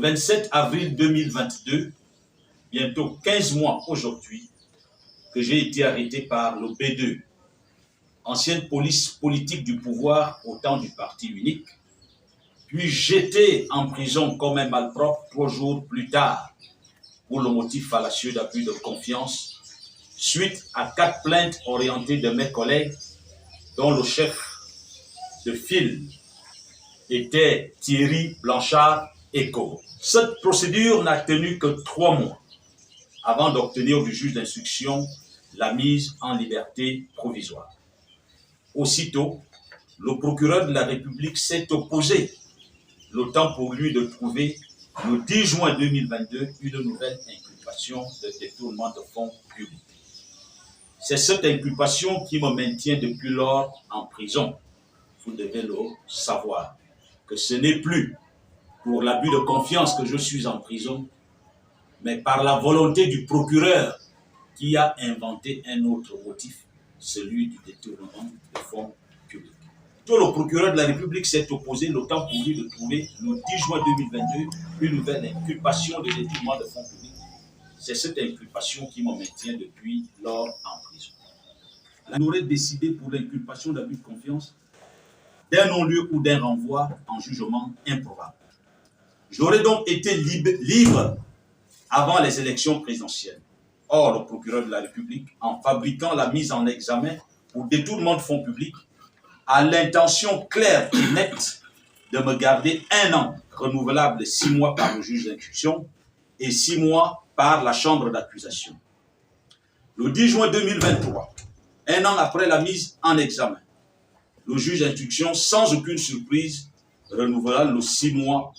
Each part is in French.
27 avril 2022, bientôt 15 mois aujourd'hui, que j'ai été arrêté par le B2, ancienne police politique du pouvoir au temps du parti unique, puis jeté en prison comme un malpropre 3 jours plus tard pour le motif fallacieux d'abus de confiance, suite à 4 plaintes orientées de mes collègues, dont le chef de file était Thierry Blanchard Eco. Cette procédure n'a tenu que 3 mois avant d'obtenir du juge d'instruction la mise en liberté provisoire. Aussitôt, le procureur de la République s'est opposé, le temps pour lui de trouver, le 10 juin 2022, une nouvelle inculpation de détournement de fonds publics. C'est cette inculpation qui me maintient depuis lors en prison. Vous devez le savoir, que ce n'est plus pour l'abus de confiance que je suis en prison, mais par la volonté du procureur qui a inventé un autre motif, celui du détournement de fonds publics. Tout le procureur de la République s'est opposé, le temps pour lui de trouver, le 10 juin 2022, une nouvelle inculpation de détournement de fonds publics. C'est cette inculpation qui me maintient depuis lors en prison. On aurait décidé pour l'inculpation d'abus de confiance d'un non-lieu ou d'un renvoi en jugement improbable. J'aurais donc été libre avant les élections présidentielles. Or, le procureur de la République, en fabriquant la mise en examen pour détournement de fonds publics, a l'intention claire et nette de me garder 1 an, renouvelable 6 mois par le juge d'instruction et 6 mois par la chambre d'accusation. Le 10 juin 2023, 1 an après la mise en examen, le juge d'instruction, sans aucune surprise, renouvela de 6 mois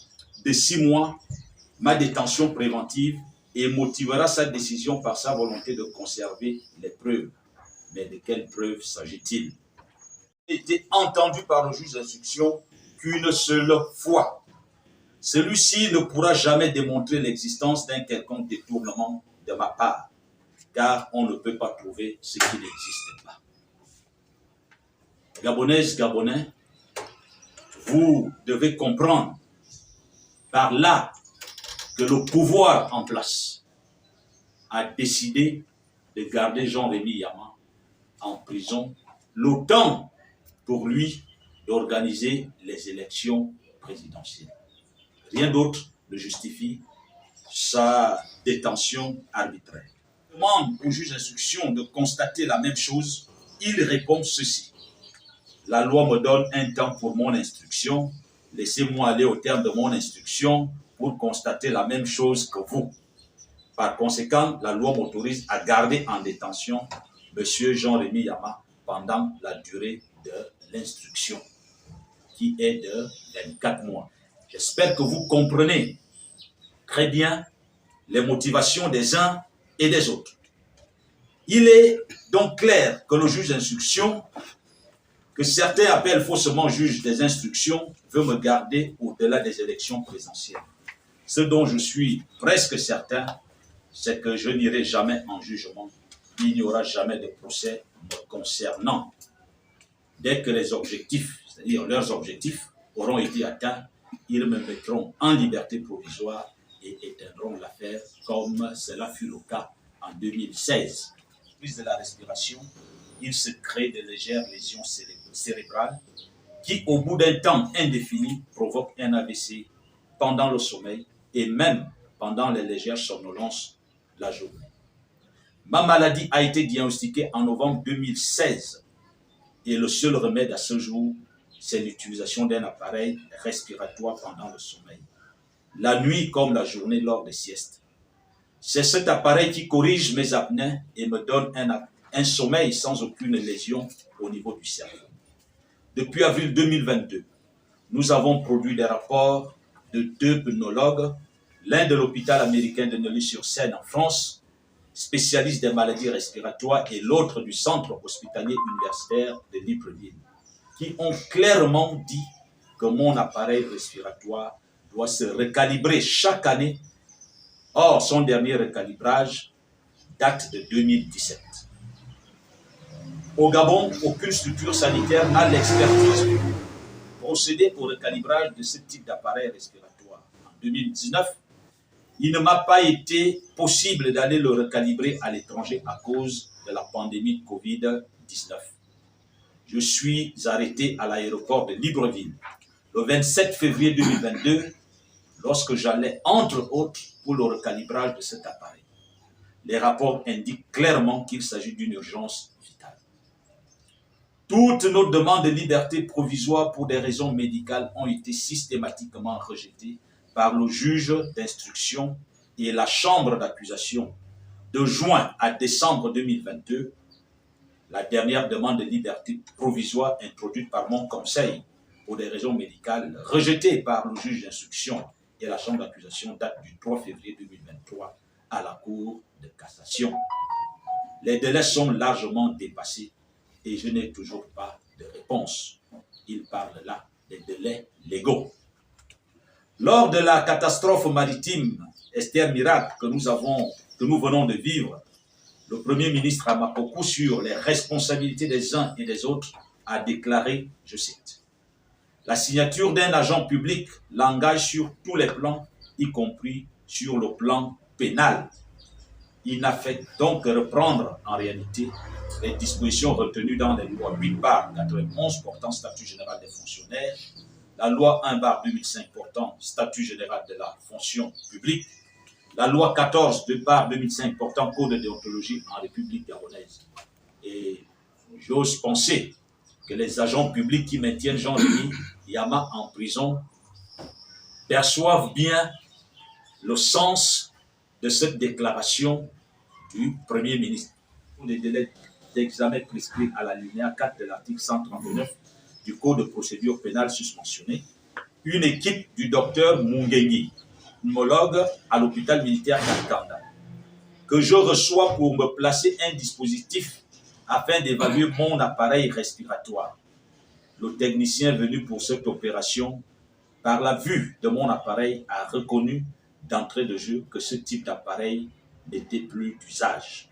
ma détention préventive et motivera sa décision par sa volonté de conserver les preuves. Mais de quelles preuves s'agit-il? J'ai été entendu par le juge d'instruction qu'une seule fois. Celui-ci ne pourra jamais démontrer l'existence d'un quelconque détournement de ma part, car on ne peut pas trouver ce qui n'existe pas. Gabonaises, Gabonais, vous devez comprendre par là que le pouvoir en place a décidé de garder Jean-Rémy Yama en prison, le temps pour lui d'organiser les élections présidentielles. Rien d'autre ne justifie sa détention arbitraire. Je demande au juge d'instruction de constater la même chose. Il répond ceci. La loi me donne un temps pour mon instruction. Laissez-moi aller au terme de mon instruction pour constater la même chose que vous. Par conséquent, la loi m'autorise à garder en détention M. Jean-Rémy Yama pendant la durée de l'instruction, qui est de 24 mois. J'espère que vous comprenez très bien les motivations des uns et des autres. Il est donc clair que le juge d'instruction, que certains appellent faussement juge des instructions, veut me garder au-delà des élections présidentielles. Ce dont je suis presque certain, c'est que je n'irai jamais en jugement. Il n'y aura jamais de procès me concernant. Dès que les objectifs, c'est-à-dire leurs objectifs, auront été atteints, ils me mettront en liberté provisoire et éteindront l'affaire comme cela fut le cas en 2016. Prise de la respiration, il se crée de légères lésions cérébrales qui, au bout d'un temps indéfini, provoquent un AVC pendant le sommeil et même pendant les légères somnolences de la journée. Ma maladie a été diagnostiquée en novembre 2016 et le seul remède à ce jour, c'est l'utilisation d'un appareil respiratoire pendant le sommeil, la nuit comme la journée lors des siestes. C'est cet appareil qui corrige mes apnées et me donne un sommeil sans aucune lésion au niveau du cerveau. Depuis avril 2022, nous avons produit des rapports de 2 pneumologues, l'un de l'hôpital américain de Neuilly-sur-Seine en France, spécialiste des maladies respiratoires, et l'autre du centre hospitalier universitaire de Libreville, qui ont clairement dit que mon appareil respiratoire doit se recalibrer chaque année. Or, son dernier recalibrage date de 2017. Au Gabon, aucune structure sanitaire n'a l'expertise pour procéder au recalibrage de ce type d'appareil respiratoire. En 2019, il ne m'a pas été possible d'aller le recalibrer à l'étranger à cause de la pandémie de Covid-19. Je suis arrêté à l'aéroport de Libreville le 27 février 2022 lorsque j'allais, entre autres, pour le recalibrage de cet appareil. Les rapports indiquent clairement qu'il s'agit d'une urgence vitale. Toutes nos demandes de liberté provisoire pour des raisons médicales ont été systématiquement rejetées par le juge d'instruction et la chambre d'accusation de juin à décembre 2022. La dernière demande de liberté provisoire introduite par mon conseil pour des raisons médicales, rejetée par le juge d'instruction et la chambre d'accusation, date du 3 février 2023 à la Cour de cassation. Les délais sont largement dépassés et je n'ai toujours pas de réponse. Il parle là des délais légaux. Lors de la catastrophe maritime Esther Miracle que nous venons de vivre, le Premier ministre Amapoku, sur les responsabilités des uns et des autres, a déclaré, je cite, « La signature d'un agent public l'engage sur tous les plans, y compris sur le plan pénal. » Il n'a fait donc que reprendre en réalité les dispositions retenues dans les lois 8/91 portant statut général des fonctionnaires, la loi 1/2005 portant statut général de la fonction publique, la loi 14/2005 portant code de déontologie en République gabonaise. Et j'ose penser que les agents publics qui maintiennent Jean-Rémy Yama en prison perçoivent bien le sens de cette déclaration du Premier ministre. Pour les délais d'examen prescrits à l'alinéa 4 de l'article 139 du Code de procédure pénale susmentionné, une équipe du docteur Mungengi, pneumologue à l'hôpital militaire d'Akanda, que je reçois pour me placer un dispositif afin d'évaluer mon appareil respiratoire. Le technicien venu pour cette opération, par la vue de mon appareil, a reconnu d'entrée de jeu que ce type d'appareil n'était plus d'usage.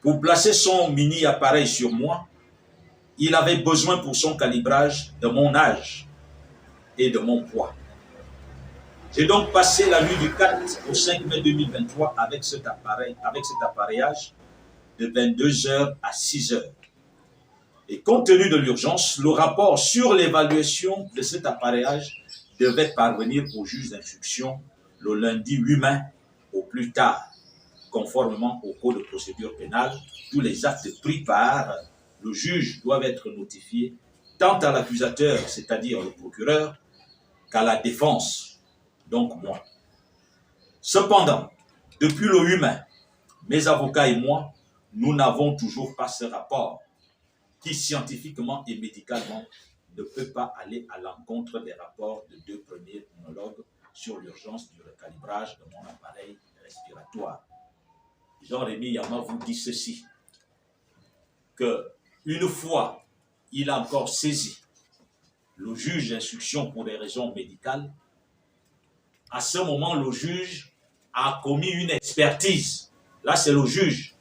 Pour placer son mini-appareil sur moi, il avait besoin pour son calibrage de mon âge et de mon poids. J'ai donc passé la nuit du 4 au 5 mai 2023 avec cet appareillage de 22h à 6h. Et compte tenu de l'urgence, le rapport sur l'évaluation de cet appareillage devait parvenir au juge d'instruction le lundi 8 mai au plus tard, conformément au Code de procédure pénale. Tous les actes pris par le juge doivent être notifiés tant à l'accusateur, c'est-à-dire le procureur, qu'à la défense, donc moi. Cependant, depuis le 8 mai, mes avocats et moi, nous n'avons toujours pas ce rapport qui, scientifiquement et médicalement, ne peut pas aller à l'encontre des rapports de deux premiers pneumologues sur l'urgence du recalibrage de mon appareil respiratoire. Jean-Rémy Yama vous dit ceci, que une fois il a encore saisi le juge d'instruction pour des raisons médicales, à ce moment, le juge a commis une expertise. Là, c'est le juge